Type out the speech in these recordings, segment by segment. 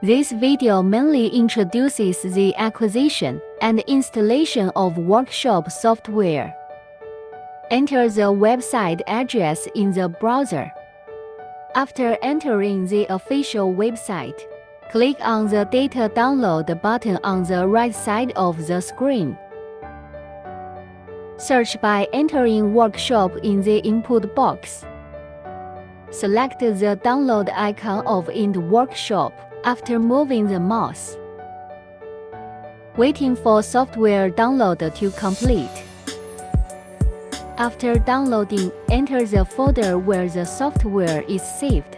This video mainly introduces the acquisition and installation of workshop software. Enter the website address in the browser. After entering the official website, click on the Data Download button on the right side of the screen. Search by entering Workshop in the input box. Select the download icon of INVT Workshop after moving the mouse. Waiting for software download to complete. After downloading, enter the folder where the software is saved.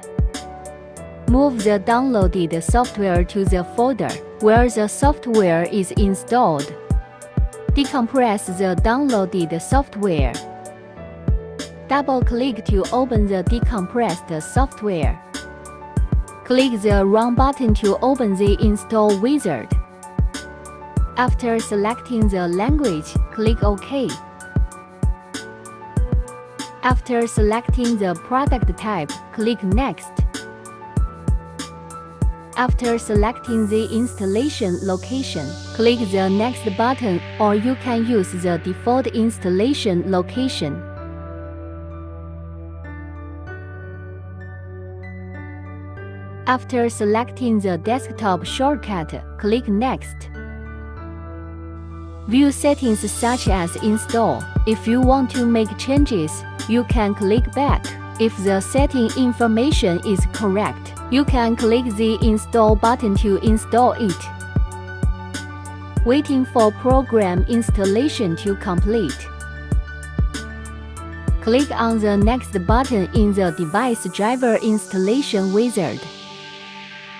Move the downloaded software to the folder where the software is installed. Decompress the downloaded software. Double-click to open the decompressed software. Click the Run button to open the Install wizard. After selecting the language, click OK. After selecting the product type, click Next. After selecting the installation location, click the Next button, or you can use the default installation location. After selecting the desktop shortcut, click Next. View settings such as Install. If you want to make changes, you can click Back. If the setting information is correct, you can click the Install button to install it. Waiting for program installation to complete. Click on the Next button in the Device Driver Installation wizard.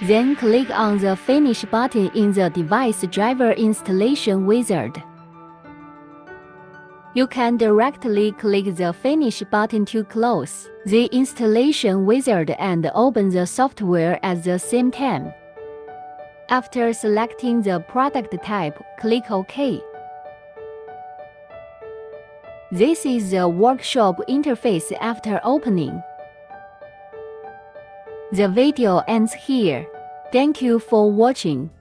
Then click on the Finish button in the Device Driver Installation wizard. You can directly click the Finish button to close the installation wizard and open the software at the same time. After selecting the product type, click OK. This is the workshop interface after opening. The video ends here. Thank you for watching.